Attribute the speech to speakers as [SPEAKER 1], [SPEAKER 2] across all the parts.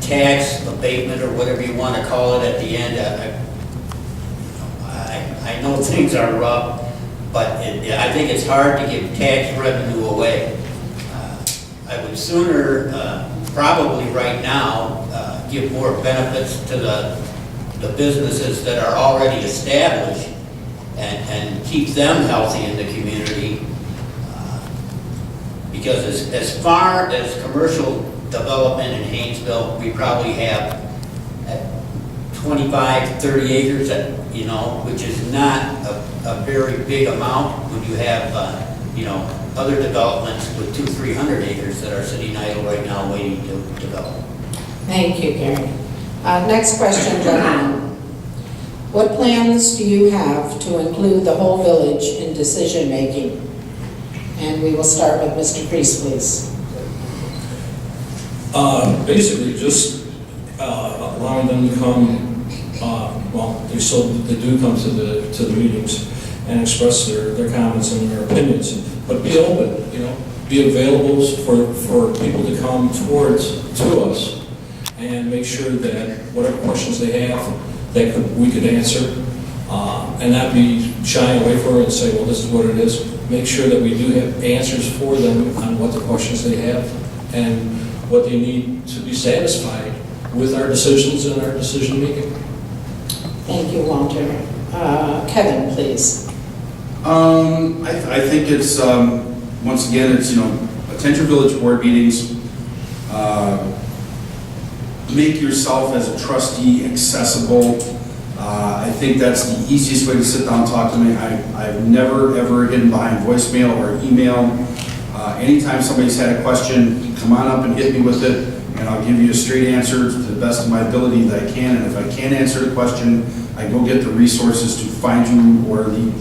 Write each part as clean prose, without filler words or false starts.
[SPEAKER 1] tax abatement or whatever you want to call it at the end. I know things are rough, but I think it's hard to give tax revenue away. I would sooner, probably right now, give more benefits to the businesses that are already established and keep them healthy in the community. Because as far as commercial development in Haynesville, we probably have 25, 30 acres, which is not a very big amount when you have, other developments with 200-300 acres that are sitting idle right now waiting to develop.
[SPEAKER 2] Thank you, Gary. Next question, gentlemen. What plans do you have to include the whole village in decision-making? And we will start with Mr. Priest, please.
[SPEAKER 3] Basically, just allowing them to come. They do come to the meetings and express their comments and their opinions. But be open, be available for people to come to us, and make sure that whatever questions they have, we could answer, and not be shying away from it and say, well, this is what it is. Make sure that we do have answers for them on what the questions they have and what they need to be satisfied with our decisions and our decision making.
[SPEAKER 2] Thank you, Walter. Kevin, please.
[SPEAKER 4] I think it's, once again, it's, attend your village board meetings, make yourself as a trustee accessible. I think that's the easiest way to sit down and talk to me. I've never, ever hidden behind voicemail or email. Anytime somebody's had a question, come on up and hit me with it, and I'll give you a straight answer to the best of my ability that I can. And if I can't answer the question, I go get the resources to find you or the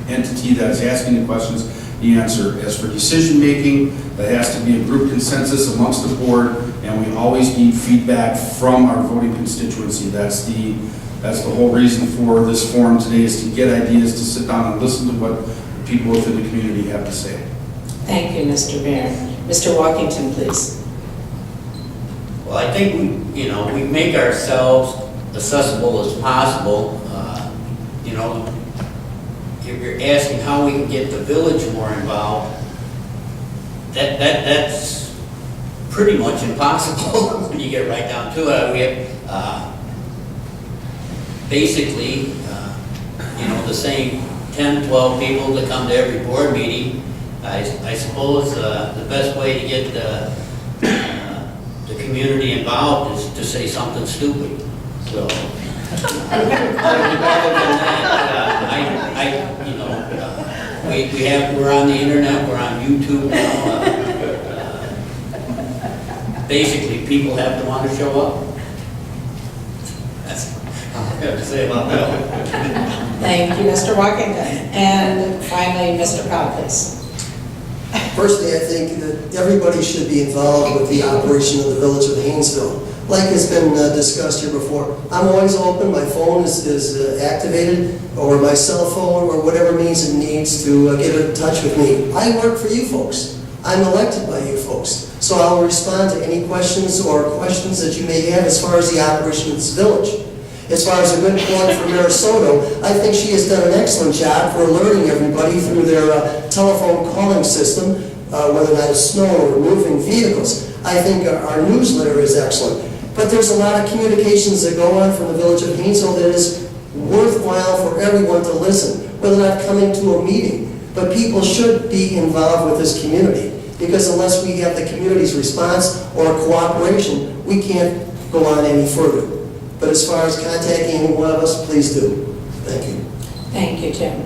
[SPEAKER 4] entity that is asking the questions the answer. As for decision making, that has to be a group consensus amongst the board, and we always need feedback from our voting constituency. That's the whole reason for this forum today, is to get ideas, to sit down and listen to what people within the community have to say.
[SPEAKER 2] Thank you, Mr. Mayor. Mr. Walkington, please.
[SPEAKER 1] Well, I think we make ourselves accessible as possible. If you're asking how we can get the village more involved, that's pretty much impossible when you get right down to it. We have basically, the same 10, 12 people that come to every board meeting. I suppose the best way to get the community involved is to say something stupid. So, other than that, we're on the internet, we're on YouTube now. Basically, people have to want to show up. That's all I have to say about that.
[SPEAKER 2] Thank you, Mr. Walkington. And finally, Mr. Powell, please.
[SPEAKER 5] Personally, I think that everybody should be involved with the operation of the village of Haynesville. Like has been discussed here before, I'm always open. My phone is activated, or my cell phone, or whatever means it needs to get in touch with me. I work for you folks. I'm elected by you folks. So I'll respond to any questions or questions that you may have as far as the operation of this village. As far as a good plug for Minnesota, I think she has done an excellent job for alerting everybody through their telephone calling system, whether that is snow or moving vehicles. I think our newsletter is excellent. But there's a lot of communications that go on from the village of Haynesville that is worthwhile for everyone to listen, whether not coming to a meeting. But people should be involved with this community, because unless we have the community's response or cooperation, we can't go on any further. But as far as contacting any one of us, please do. Thank you.
[SPEAKER 2] Thank you, Tim.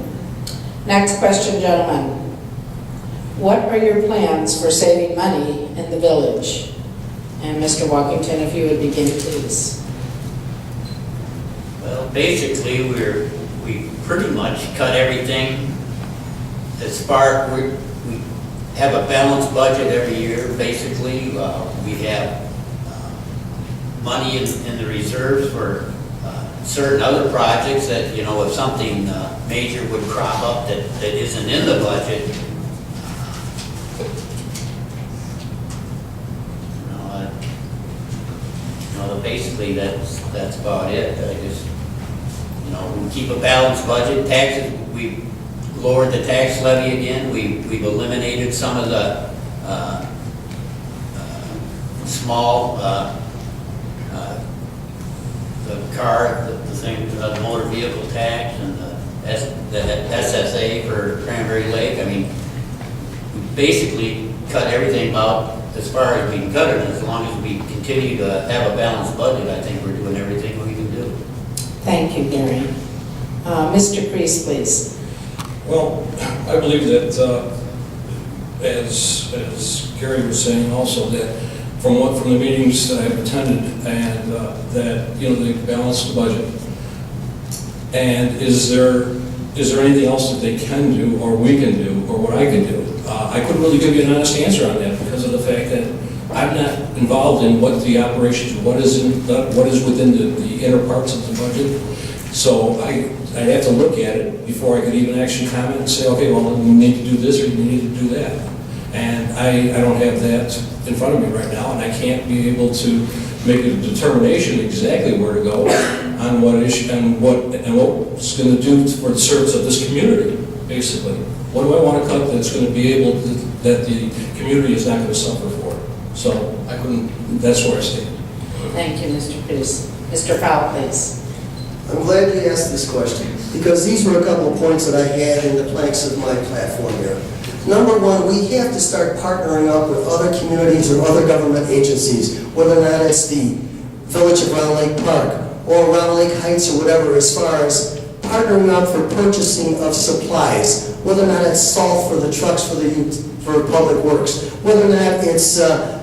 [SPEAKER 2] Next question, gentlemen. What are your plans for saving money in the village? And Mr. Walkington, if you would begin, please.
[SPEAKER 1] Well, basically, we pretty much cut everything. As far we have a balanced budget every year. Basically, we have money in the reserves for certain other projects that, if something major would crop up that isn't in the budget, basically that's about it. I just, we keep a balanced budget. Taxes, we lowered the tax levy again. We've eliminated some of the small, the motor vehicle tax and the SSA for Cranberry Lake. I mean, we basically cut everything about as far as we can cut it. As long as we continue to have a balanced budget, I think we're doing everything we can do.
[SPEAKER 2] Thank you, Gary. Mr. Priest, please.
[SPEAKER 3] Well, I believe that, as Gary was saying also, that from the meetings that I've attended, and that, they balance the budget. And is there anything else that they can do, or we can do, or what I can do? I couldn't really give you an honest answer on that because of the fact that I'm not involved in what the operations, what is within the inner parts of the budget. So I'd have to look at it before I could even actually comment and say, okay, well, we need to do this or we need to do that. And I don't have that in front of me right now, and I can't be able to make a determination exactly where to go on what issue and what's going to do for the service of this community, basically. What do I want to cut that's going to be able to, that the community is not going to suffer for? So I couldn't, that's where I stand.
[SPEAKER 2] Thank you, Mr. Priest. Mr. Powell, please.
[SPEAKER 5] I'm glad you asked this question, because these were a couple of points that I had in the planks of my platform here. Number one, we have to start partnering up with other communities or other government agencies, whether or not it's the Village of Round Lake Park or Round Lake Heights or whatever, as far as partnering up for purchasing of supplies, whether or not it's salt for the trucks for public works, whether or not it's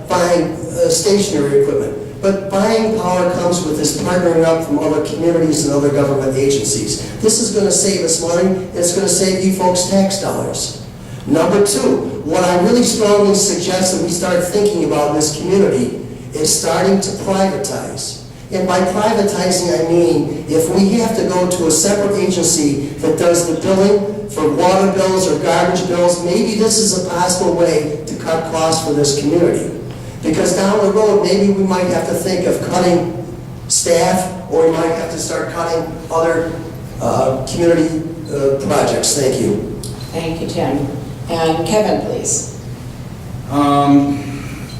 [SPEAKER 5] buying stationary equipment. But buying power comes with this partnering up from other communities and other government agencies. This is going to save us money, and it's going to save you folks tax dollars. Number two, what I really strongly suggest that we start thinking about in this community is starting to privatize. And by privatizing, I mean, if we have to go to a separate agency that does the billing for water bills or garbage bills, maybe this is a possible way to cut costs for this community. Because down the road, maybe we might have to think of cutting staff, or we might have to start cutting other community projects. Thank you.
[SPEAKER 2] Thank you, Tim. And Kevin, please.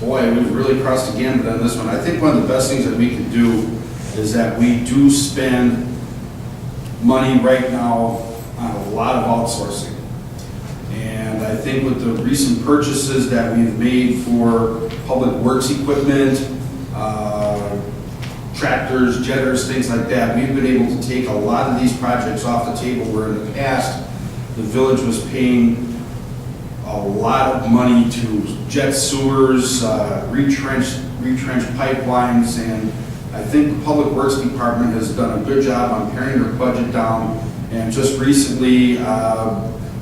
[SPEAKER 4] Boy, we've really crossed the gambit on this one. I think one of the best things that we can do is that we do spend money right now on a lot of outsourcing. And I think with the recent purchases that we've made for public works equipment, tractors, jetters, things like that, we've been able to take a lot of these projects off the table, where in the past, the village was paying a lot of money to jet sewers, retrenched pipelines, and I think the Public Works Department has done a good job on paring their budget down. And just recently,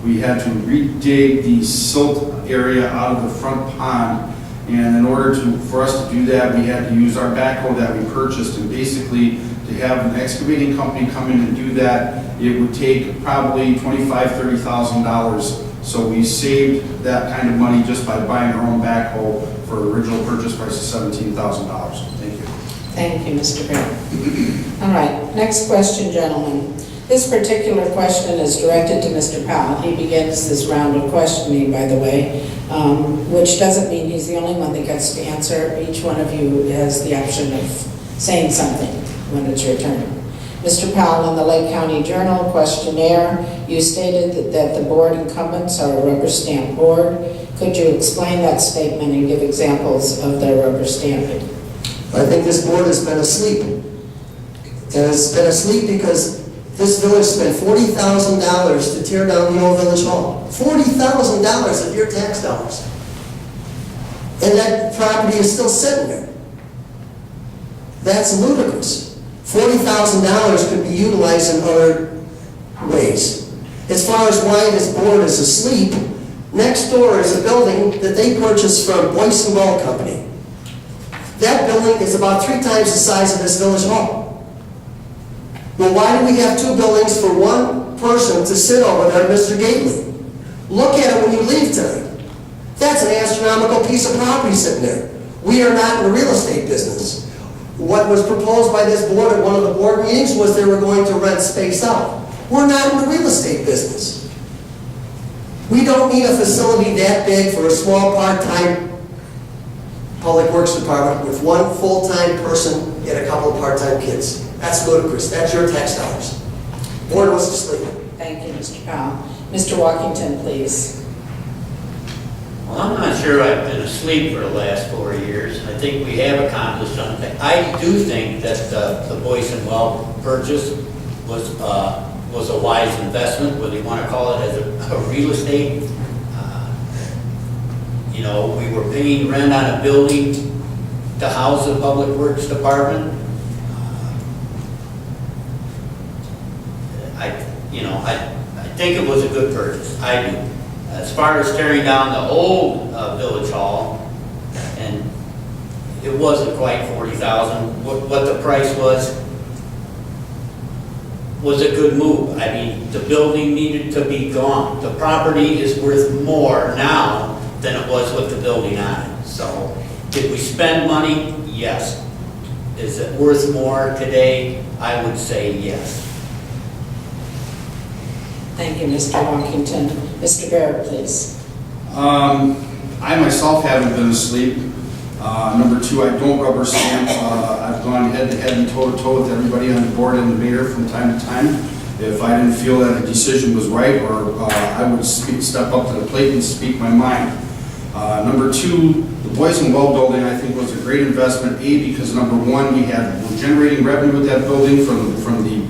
[SPEAKER 4] we had to redig the silt area out of the front pond, and in order for us to do that, we had to use our backhoe that we purchased, and basically to have an excavating company come in and do that, it would take probably $25,000 to $30,000. So we saved that kind of money just by buying our own backhoe for original purchase price of $17,000. Thank you.
[SPEAKER 2] Thank you, Mr. Green. All right, next question, gentlemen. This particular question is directed to Mr. Powell. He begins this round of questioning, by the way, which doesn't mean he's the only one that gets to answer. Each one of you has the option of saying something when it's your turn. Mr. Powell, in the Lake County Journal questionnaire, you stated that the board incumbents are a rubber stamp board. Could you explain that statement and give examples of their rubber stamping?
[SPEAKER 5] I think this board has been asleep. And it's been asleep because this village spent $40,000 to tear down the old village hall. $40,000 of your tax dollars. And that property is still sitting there. That's ludicrous. $40,000 could be utilized in other ways. As far as why this board is asleep, next door is a building that they purchased from Boyce & Ball Company. That building is about 3 times the size of this village hall. Well, why do we have 2 buildings for one person to sit over there, Mr. Gately? Look at it when you leave tonight. That's an astronomical piece of property sitting there. We are not in the real estate business. What was proposed by this board at one of the board meetings was they were going to rent space out. We're not in the real estate business. We don't need a facility that big for a small part-time public works department with one full-time person and a couple of part-time kids. That's ludicrous. That's your tax dollars. Board wants to sleep.
[SPEAKER 2] Thank you, Mr. Powell. Mr. Walkington, please.
[SPEAKER 1] Well, I'm not sure I've been asleep for the last 4 years. I think we have accomplished something. I do think that the Boyce and Well purchase was a wise investment, whether you want to call it as a real estate. You know, we were paying rent on a building to house the Public Works Department. I think it was a good purchase. I do. As far as tearing down the old village hall, and it wasn't quite 40,000. What the price was a good move. I mean, the building needed to be gone. The property is worth more now than it was with the building on it. So, did we spend money? Yes. Is it worth more today? I would say yes.
[SPEAKER 2] Thank you, Mr. Walkington. Mr. Barrett, please.
[SPEAKER 4] I myself haven't been asleep. Number two, I don't rubber stamp. I've gone head to head and toe to toe with everybody on the board and the mayor from time to time. If I didn't feel that a decision was right, or I would step up to the plate and speak my mind. Number two, the Boyce and Well building I think was a great investment. Because number one, we're generating revenue with that building from the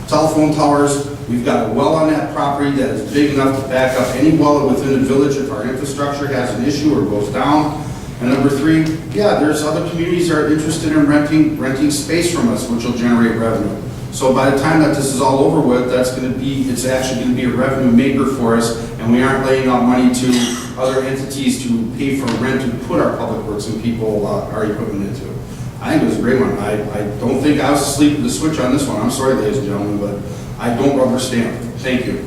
[SPEAKER 4] telephone towers. We've got a well on that property that is big enough to back up any well within the village if our infrastructure has an issue or goes down. And number three, yeah, there's other communities that are interested in renting space from us, which will generate revenue. So by the time that this is all over with, it's actually going to be a revenue maker for us, and we aren't laying out money to other entities to pay for rent to put our public works and people, our equipment into. I think it was a great one. I don't think I was asleep at the switch on this one. I'm sorry, ladies and gentlemen, but I don't rubber stamp. Thank you.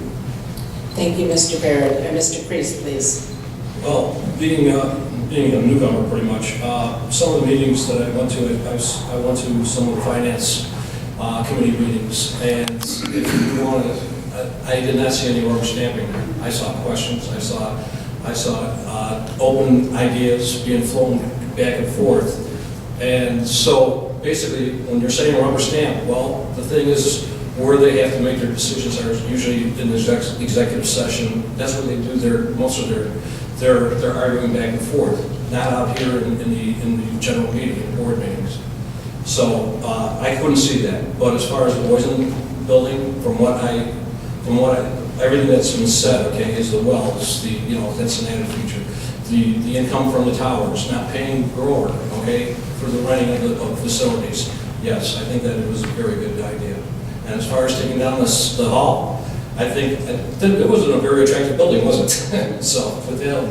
[SPEAKER 2] Thank you, Mr. Barrett. Mr. Priest, please.
[SPEAKER 3] Well, being a newcomer pretty much, some of the meetings that I went to, I went to some of the finance committee meetings, and if you want to, I did not see any rubber stamping. I saw questions, I saw open ideas being flown back and forth. And so basically, when you're saying rubber stamp, well, the thing is, where they have to make their decisions are usually in the executive session. That's where they do most of their arguing back and forth, not out here in the general meeting, in board meetings. So I couldn't see that. But as far as the Boyson building, everything that's been said, okay, is the wells, that's an added feature. The income from the towers, not paying grower, okay, for the renting of facilities. Yes, I think that it was a very good idea. And as far as taking down the hall, I think it wasn't a very attractive building, was it? So, with that,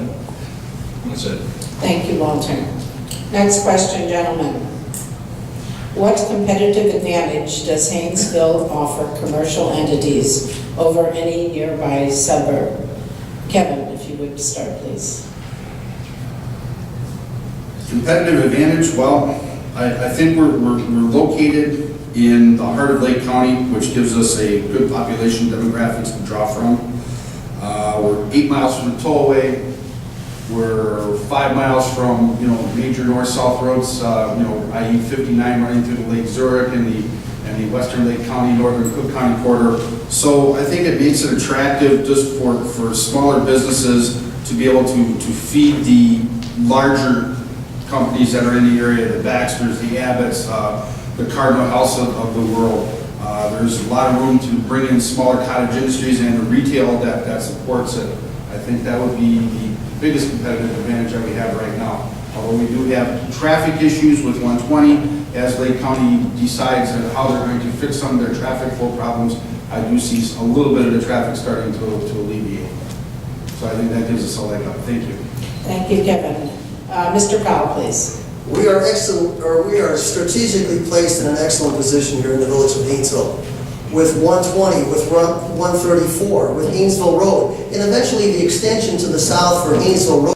[SPEAKER 3] that's it.
[SPEAKER 2] Thank you, Walter. Next question, gentlemen. What competitive advantage does Haynesville offer commercial entities over any nearby suburb? Kevin, if you would start, please.
[SPEAKER 4] Competitive advantage, well, I think we're located in the heart of Lake County, which gives us a good population demographics to draw from. We're 8 miles from the tollway. We're 5 miles from, major north-south roads, i.e. 59 running through the Lake Zurich and the western Lake County, northern Cook County corridor. So I think it makes it attractive just for smaller businesses to be able to feed the larger companies that are in the area, the Baxters, the Abbotts, the Cardinal House of the world. There's a lot of room to bring in smaller cottage industries and the retail that supports it. I think that would be the biggest competitive advantage that we have right now. Although we do have traffic issues with 120, as Lake County decides how they're going to fix some of their traffic flow problems, I do see a little bit of the traffic starting to alleviate. So I think that gives us a leg up. Thank you.
[SPEAKER 2] Thank you, Kevin. Mr. Powell, please.
[SPEAKER 5] We are strategically placed in an excellent position here in the village of Haynesville. With 120, with 134, with Haynesville Road, and eventually the extension to the south for Haynesville Road.